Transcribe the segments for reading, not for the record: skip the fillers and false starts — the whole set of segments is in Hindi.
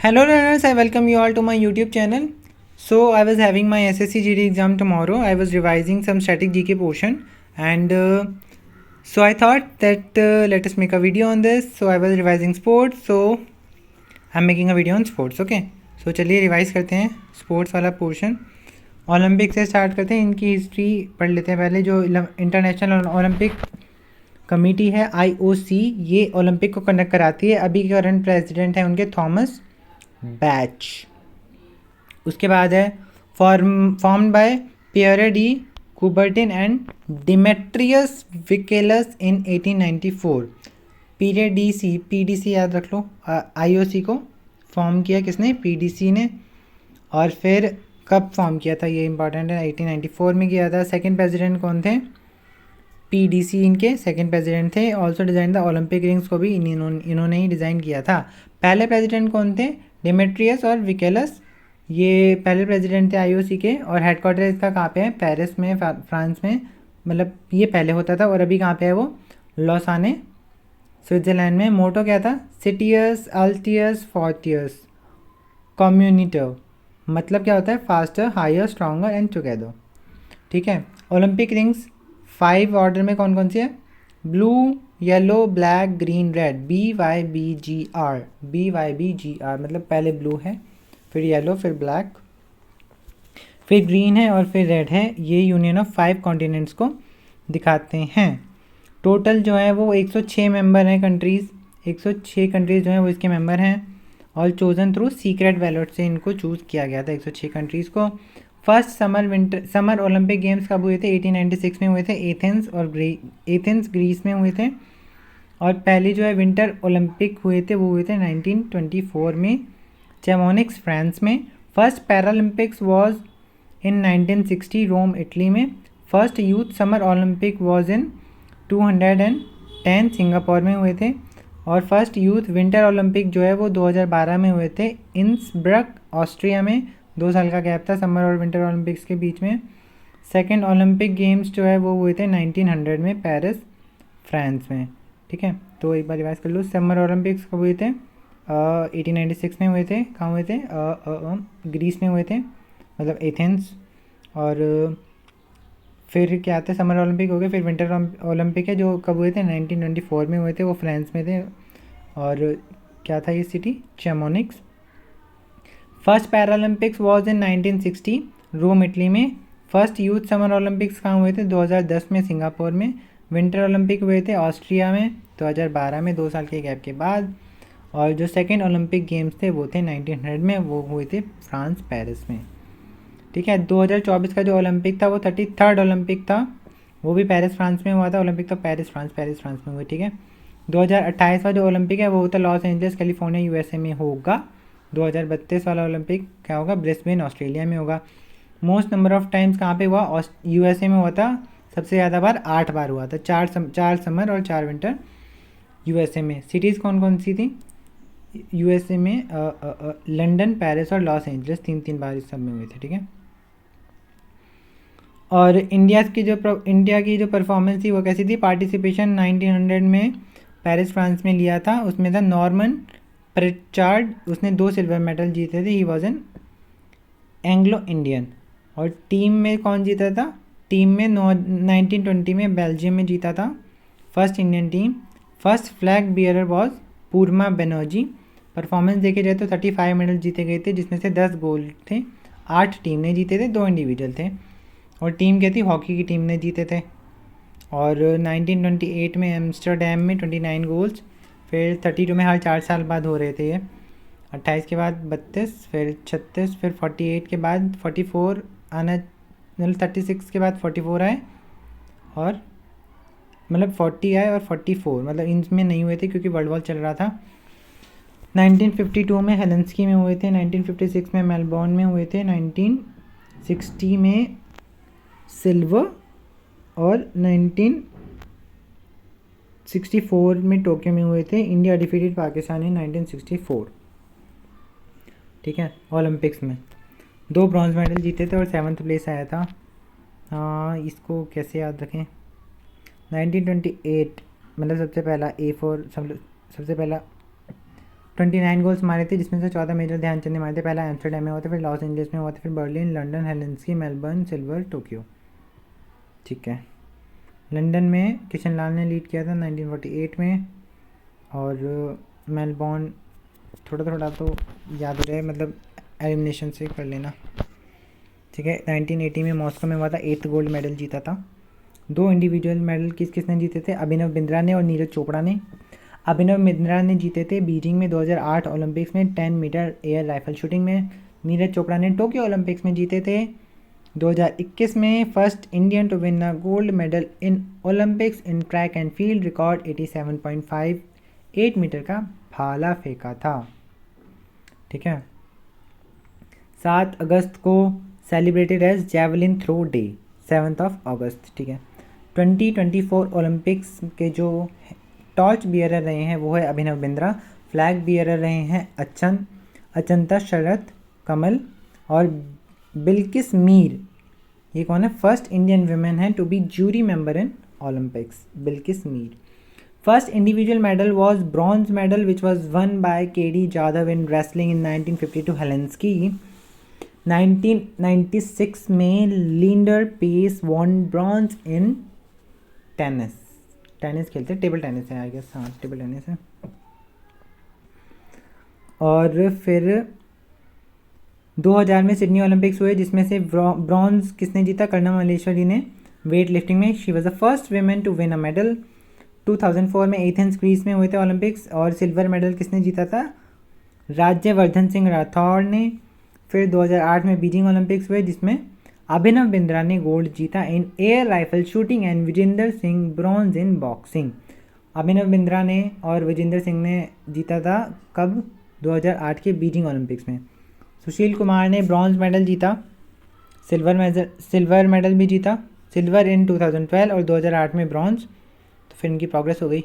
Hello learners, I welcome you all to my YouTube channel. So I was having my SSC GD exam tomorrow. I was revising some static GK portion and so I thought that let us make a video on this. So I was revising sports, so I'm making a video on sports. Okay. So चलिए रिवाइज करते हैं स्पोर्ट्स वाला पोर्शन. ओलंपिक से स्टार्ट करते हैं. इनकी हिस्ट्री पढ़ लेते हैं पहले. जो इंटरनेशनल ओलंपिक कमेटी है IOC, ये ओलंपिक को कंडक्ट कराती है. अभी करंट प्रेसिडेंट हैं उनके थॉमस बैच. उसके बाद है formed by Pierre de Coubertin and Demetrios Vikelas in 1894. PDC याद रख लो. IOC को फॉर्म किया किसने? PDC ने. और फिर कब फॉर्म किया था ये इंपॉर्टेंट है. 1894 में किया था. सेकंड प्रेसिडेंट कौन थे? PDC इनके सेकंड प्रेसिडेंट थे. Also design the Olympic rings को भी इन्होंने ही डिज़ाइन किया था. पहले प्रेसिडेंट कौन थे? डिमेट्रियस और विकेलस. ये पहले प्रेसिडेंट थे IOC के. और हेडक्वार्टर इसका कहाँ पे है? पेरिस में, फ्रांस में. मतलब ये पहले होता था और अभी कहाँ पे है वो? लॉसाने, स्विट्ज़रलैंड में. मोटो क्या था? Citius altius fortius communiter. मतलब क्या होता है? Faster, higher, stronger and together. ठीक है. ओलंपिक रिंग्स 5 ऑर्डर में कौन कौन सी है? Blue, yellow, black, green, red. BYBGR. BYBGR मतलब पहले ब्लू है, फिर येलो, फिर ब्लैक, फिर ग्रीन है और फिर रेड है. ये यूनियन ऑफ 5 कॉन्टिनेंट्स को दिखाते हैं. टोटल जो है वो 106 मेंबर हैं कंट्रीज़. 106 कंट्रीज़ जो हैं वो इसके मेंबर हैं. और चोज़न थ्रू सीक्रेट बैलेट से इनको चूज़ किया गया था 106 कंट्रीज़ को. फर्स्ट समर ओलंपिक गेम्स कब हुए थे? 1896 में हुए थे. एथेंस ग्रीस में हुए थे. और पहली जो है विंटर ओलंपिक हुए थे वो हुए थे 1924 में चैमोनिक्स फ्रांस में. First Paralympics was in 1960 Rome Italy में. First youth summer Olympic was in 210 Singapore में हुए थे. और फर्स्ट यूथ विंटर ओलंपिक जो है वो 2012 में हुए थे इंसब्रक ऑस्ट्रिया में. 2 साल का गैप था समर और विंटर ओलंपिक्स के बीच में. सेकेंड ओलंपिक गेम्स जो है वो हुए थे 1900 में पेरिस फ्रांस में. ठीक है. तो एक बार रिवाइज कर लो. समर ओलंपिक्स कब हुए थे? 1896 में हुए थे. कहाँ हुए थे? ग्रीस में हुए थे, मतलब एथेंस. और फिर क्या आते? समर ओलंपिक हो गए. फिर विंटर ओलंपिक है जो कब हुए थे? 1924 में हुए थे. वो फ्रांस में थे. और क्या था ये city? Chamonix. First Paralympics was in 1960 Rome Italy में. फर्स्ट यूथ समर ओलंपिक्स कहाँ हुए थे? 2010 में सिंगापुर में. विंटर ओलंपिक हुए थे ऑस्ट्रिया में 2012 में, 2 साल के गैप के बाद. और जो सेकेंड ओलंपिक गेम्स थे वो थे 1900 में, वो हुए थे फ्रांस पेरिस में. ठीक है. 2024 का जो ओलंपिक था वो 33rd ओलंपिक था. वो भी पेरिस फ्रांस में हुआ था. ओलंपिक तो पेरिस फ्रांस में हुए. ठीक है. 2028 का जो ओलंपिक है वो होता है लॉस एंजल्स कैलिफोर्निया USA में होगा. 2032 वाला ओलंपिक क्या होगा? ब्रिस्बेन ऑस्ट्रेलिया में होगा. मोस्ट नंबर ऑफ टाइम्स कहाँ पे हुआ? USA में हुआ था. सबसे ज़्यादा बार 8 बार हुआ था. 4 समर और 4 विंटर USA में. सिटीज़ कौन कौन सी थी USA में? लंदन, पेरिस और लॉस एंजल्स. 3 बार इस सब में हुए थे. ठीक है. और इंडिया की जो परफॉर्मेंस थी वो कैसी थी? पार्टिसिपेशन 1900 में पेरिस फ्रांस में लिया था. उसमें था नॉर्मन प्रिचार्ड. उसने 2 सिल्वर मेडल जीते थे. He was an Anglo Indian. और टीम में कौन जीता था? टीम में 1920 में बेल्जियम में जीता था first Indian team. First flag bearer was Purma Banerjee. Performance देखे जाए तो 35 मेडल जीते गए थे जिसमें से 10 गोल्ड थे. 8 टीम ने जीते थे, 2 इंडिविजुअल थे. और टीम क्या थी? हॉकी की टीम ने जीते थे. और 1928 में एम्स्टरडेम में 29 गोल्स. फिर 32 में हर 4 साल बाद हो रहे थे ये. 28 के बाद 32, फिर 36, फिर 48 के बाद 44 आना, मतलब 36 के बाद 44 आए. और मतलब 40 आए और 44 मतलब इनमें नहीं हुए थे क्योंकि वर्ल्ड वॉर चल रहा था. 1952 में हेलेंस्की में हुए थे. 1956 में मेलबोर्न में हुए थे. 1960 में सिल्वर. और 1964 में टोक्यो में हुए थे. इंडिया डिफीटेड पाकिस्तान इन 1964. ठीक है. ओलंपिक्स में 2 ब्रॉन्ज मेडल जीते थे और 7th प्लेस आया था. हाँ, इसको कैसे याद रखें? 1928 मतलब सबसे पहला सबसे पहला 29 गोल्स मारे थे, जिसमें से 14 मेजर ध्यानचंद ने मारे थे। पहला एम्स्टरडेम में हुआ था, फिर लॉस एंजलिस में हुआ था, फिर Berlin, London, Helsinki, Melbourne, silver, Tokyo. ठीक है, लंदन में किशन लाल ने लीड किया था 1948 में, और मेलबॉर्न थोड़ा थोड़ा तो याद हो रहा है, मतलब एलिमिनेशन से कर लेना। ठीक है, 1980 में मॉस्को में हुआ था, 8th गोल्ड मेडल जीता था। 2 इंडिविजुअल मेडल किसने जीते थे? अभिनव बिंद्रा ने और नीरज चोपड़ा ने। अभिनव बिंद्रा ने जीते थे बीजिंग में 2008 ओलंपिक्स में 10 मीटर एयर राइफल शूटिंग में। नीरज चोपड़ा ने टोक्यो ओलंपिक्स में जीते थे 2021 में। First Indian to win a gold medal in Olympics in track and field, record 87.58 meter का भाला फेंका था। ठीक है, 7 अगस्त को celebrated as javelin throw day, 7 अगस्त। ठीक है, 2024 ओलंपिक्स के जो टॉर्च बियरर रहे हैं वो है अभिनव बिंद्रा। फ्लैग बियरर रहे हैं अचंता शरत कमल और बिल्किस मीर। ये कौन है? फर्स्ट इंडियन वुमेन है to be jury member in Olympics, Bilkis Mir. First individual medal was bronze medal which was won by KD Jadhav in wrestling in 1952 Helsinki. 1996 में Leander Paes won bronze in tennis खेलते हैं, टेबल टेनिस है आई गेस, हाँ टेबल टेनिस है। और फिर 2000 में सिडनी ओलंपिक्स हुए, जिसमें से ब्रॉन्ज किसने जीता? कर्णम मल्लेश्वरी ने वेट लिफ्टिंग में। She was the first women to win a medal. 2004 में एथेंस ग्रीस में हुए थे ओलंपिक्स, और सिल्वर मेडल किसने जीता था? राज्यवर्धन सिंह राठौड़ ने। फिर 2008 में बीजिंग ओलंपिक्स हुए, जिसमें अभिनव बिंद्रा ने गोल्ड जीता in air rifle shooting and Vijender Singh bronze in boxing. Abhinav Bindra ने और विजेंदर सिंह ने जीता था कब? 2008 के बीजिंग ओलंपिक्स में। सुशील कुमार ने ब्रॉन्ज मेडल जीता, सिल्वर मेडल भी जीता, सिल्वर इन 2012 और 2008 में ब्रॉन्ज। तो फिर इनकी प्रोग्रेस हो गई।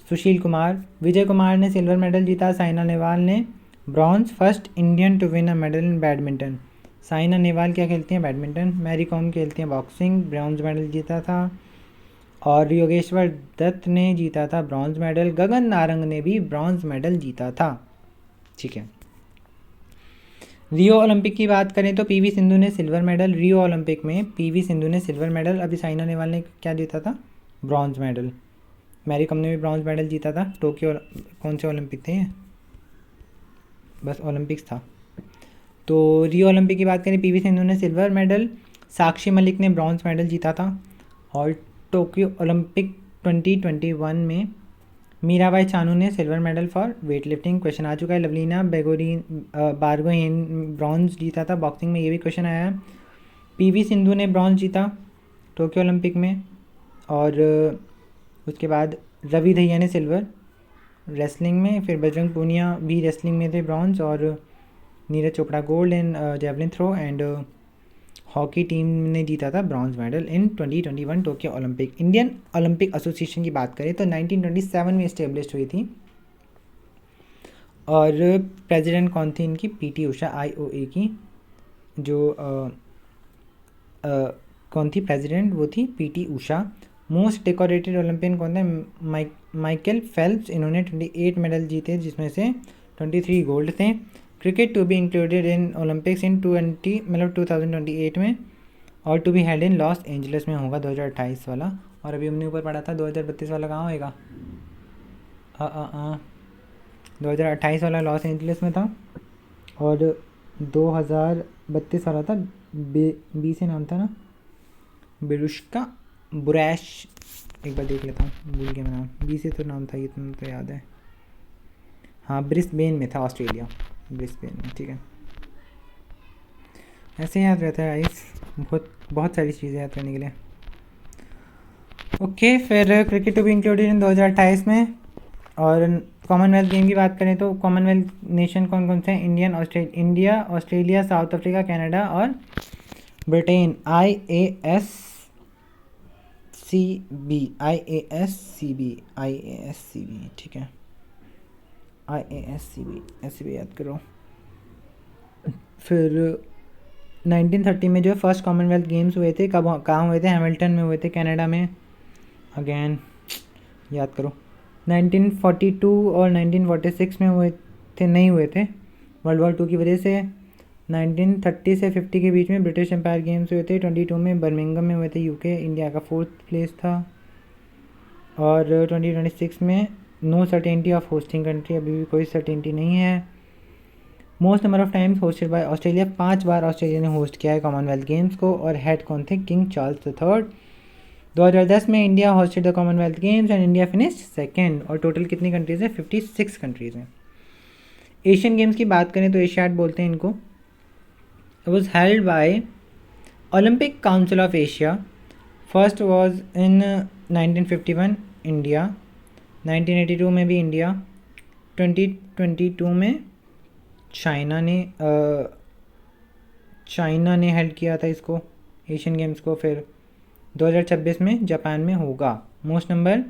सुशील कुमार। विजय कुमार ने सिल्वर मेडल जीता, साइना नेहवाल ने bronze. First Indian to win a medal in badminton. Saina Nehwal क्या खेलती हैं? बैडमिंटन। मैरी कॉम खेलती हैं बॉक्सिंग, ब्रॉन्ज मेडल जीता था। और योगेश्वर दत्त ने जीता था ब्रॉन्ज मेडल। गगन नारंग ने भी ब्रॉन्ज मेडल जीता था। ठीक है, रियो ओलंपिक की बात करें तो पीवी सिंधु ने सिल्वर मेडल। रियो ओलंपिक में पीवी सिंधु ने सिल्वर मेडल। अभी साइना नेहवाल ने क्या जीता था? Bronze medal. मैरी कॉम ने भी ब्रॉन्ज मेडल जीता था। टोक्यो कौन से ओलंपिक थे? बस ओलंपिक्स था। तो रियो ओलंपिक की बात करें, पीवी सिंधु ने सिल्वर मेडल, साक्षी मलिक ने ब्रॉन्ज मेडल जीता था। और टोक्यो ओलंपिक 2021 में मीराबाई चानू ने silver medal for weight lifting. Question आ चुका है। लवलीना बारगोहेन ब्रॉन्ज जीता था बॉक्सिंग में, ये भी क्वेश्चन आया है। पीवी सिंधु ने ब्रॉन्ज जीता टोक्यो ओलंपिक में। और उसके बाद रवि दहिया ने सिल्वर रेसलिंग में। फिर बजरंग पूनिया भी रेसलिंग में थे ब्रॉन्ज। और Neeraj Chopra gold in javelin throw. And hockey team ने जीता था bronze medal in 2021 Tokyo Olympic. Indian Olympic association की बात करें तो 1927 में इस्टेब्लिश हुई थी। और प्रेसिडेंट कौन थी इनकी? पीटी उषा, IOA की जो कौन थी प्रेसिडेंट? वो थी PT Usha. Most decorated Olympian कौन थे? Michael Phelps. इन्होंने 28 मेडल जीते, जिसमें से 23 गोल्ड थे। Cricket to be included in Olympics in 2028 में, और to be held in Los Angeles में होगा 2028 वाला। और अभी हमने ऊपर पढ़ा था 2032 वाला कहाँ होएगा? 2028 वाला लॉस एंजलिस में था, और 2032 वाला था बी से नाम था ना, बिरुष्का बुरैश। एक बार देख लेता हूँ, भूल गया मैं नाम। बी से तो नाम था, इतना तो याद है। हाँ, ब्रिस्बेन में था, ऑस्ट्रेलिया, ब्रिस्बेन में। ठीक है, ऐसे याद रहता है गाइस, बहुत सारी चीज़ें याद करने के लिए। ओके, फिर cricket to be included in 2028 में। और कॉमनवेल्थ गेम की बात करें तो कॉमनवेल्थ नेशन कौन कौन से हैं? India, Australia, south Africa, Canada और ब्रिटेन। IASCB। ठीक है, IASCB ऐसे भी याद करो। फिर 1930 में जो फर्स्ट कॉमनवेल्थ गेम्स हुए थे, कहाँ हुए थे? हैमिल्टन में हुए थे, कनाडा में। अगेन याद करो। 1942 और 1946 में हुए थे नहीं हुए थे वर्ल्ड वॉर 2 की वजह से। 1930 से 50 के बीच में ब्रिटिश एम्पायर गेम्स हुए थे। 22 में बर्मिंघम में हुए थे, यूके। इंडिया का 4th प्लेस था। और 2026 में no certainty of hosting country, अभी भी कोई सर्टेनिटी नहीं है। Most number of times hosted by Australia, 5 बार ऑस्ट्रेलिया ने होस्ट किया है कॉमनवेल्थ गेम्स को। और हेड कौन थे? King Charles III। 2010 में India hosted the Commonwealth games and India finish second. और टोटल कितनी कंट्रीज़ हैं? 56 कंट्रीज़ हैं। एशियन गेम्स की बात करें तो एशियाड बोलते हैं इनको। It was held by Olympic council of Asia. First was in 1951 India, 1982 में भी इंडिया, 2022 में चाइना ने हेल्ड किया था इसको, एशियन गेम्स को। फिर 2026 में जापान में होगा। मोस्ट नंबर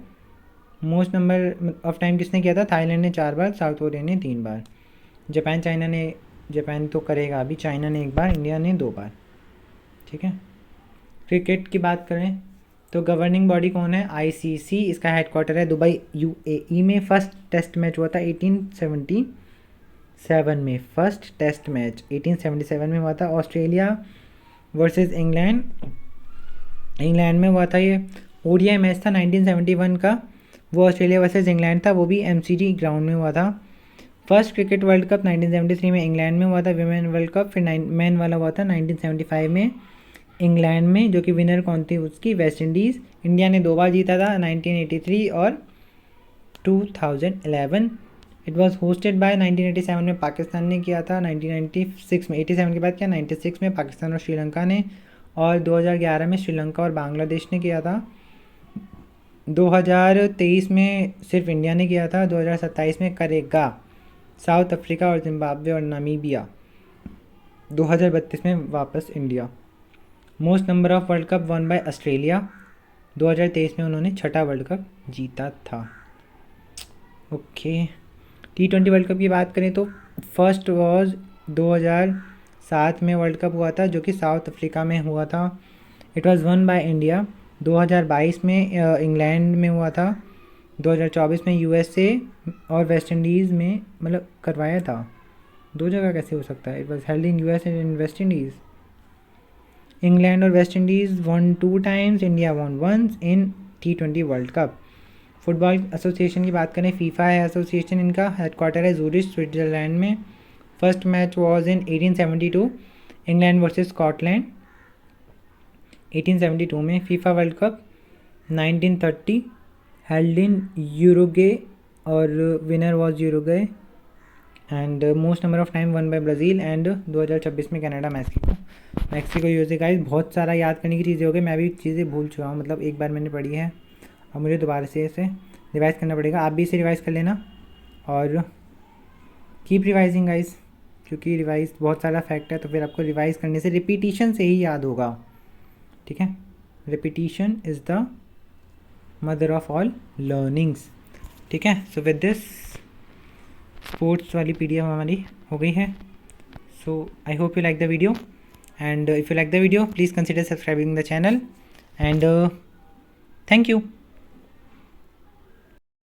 ऑफ टाइम किसने किया था? थाईलैंड ने 4 बार, साउथ कोरिया ने 3 बार। जापान तो करेगा अभी, चाइना ने 1 बार, इंडिया ने 2 बार। ठीक है। क्रिकेट की बात करें तो गवर्निंग बॉडी कौन है? आईसीसी। इसका हेडक्वार्टर है दुबई, यूएई में। फर्स्ट टेस्ट मैच हुआ था 1877 में। फर्स्ट टेस्ट मैच 1877 में हुआ था। ऑस्ट्रेलिया वर्सेस इंग्लैंड में हुआ था ये। ओडीआई मैच था 1971 का, वो ऑस्ट्रेलिया वर्सेस इंग्लैंड था, वो भी एमसीजी ग्राउंड में हुआ था। फर्स्ट क्रिकेट वर्ल्ड कप 1973 में इंग्लैंड में हुआ था, विमेन वर्ल्ड कप। फिर मैन वाला हुआ था 1975 में इंग्लैंड में, जो कि विनर कौन थी उसकी? West Indies. इंडिया ने 2 बार जीता था, 1983 और 2011। इट वॉज होस्टेड बाय 1987 में पाकिस्तान ने किया था, 1996 में, 87 के बाद क्या 96 में पाकिस्तान और श्रीलंका ने, और 2011 में श्रीलंका और बांग्लादेश ने किया था। 2023 में सिर्फ इंडिया ने किया था। 2027 में करेगा साउथ अफ्रीका और जिम्बाब्वे और नामीबिया। 2032 में वापस India. Most number of world cup one by Australia, 2023 में उन्होंने 6ठा वर्ल्ड कप जीता था। ओके। T20 वर्ल्ड कप की बात करें तो फर्स्ट वॉज 2007 में वर्ल्ड कप हुआ था, जो कि साउथ अफ्रीका में हुआ था। It was one by India. 2022 में इंग्लैंड में हुआ था। 2024 में यूएसए और वेस्ट इंडीज़ में मतलब करवाया था। 2 जगह कैसे हो सकता है? It was held in US and West Indies. England और West Indies won 2 times, India won once in T20 World Cup. Football association की बात करें, फीफा है एसोसिएशन, इनका हेडक्वार्टर है जूरिच, स्विट्ज़रलैंड में। First match was in 1872 England versus Scotland, 1872 में। FIFA World Cup 1930 held in Uruguay और winner was Uruguay. And most number of time won by Brazil. And 2026 में कनाडा, मैक्सिको यूएसए। गाइस बहुत सारा याद करने की चीज़ें हो गई, मैं भी चीज़ें भूल चुका हूँ, मतलब एक बार मैंने पढ़ी है, अब मुझे दोबारा से इसे रिवाइज़ करना पड़ेगा। आप भी इसे रिवाइज़ कर लेना और कीप रिवाइजिंग गाइस, क्योंकि रिवाइज बहुत सारा फैक्ट है, तो फिर आपको रिवाइज़ करने से रिपीटिशन से ही याद होगा। ठीक है। Repetition is the mother of all learnings. ठीक है। सो विद दिस स्पोर्ट्स वाली PDF हमारी हो गई है। So I hope you like the video, and if you like the video please consider subscribing the channel, and thank you.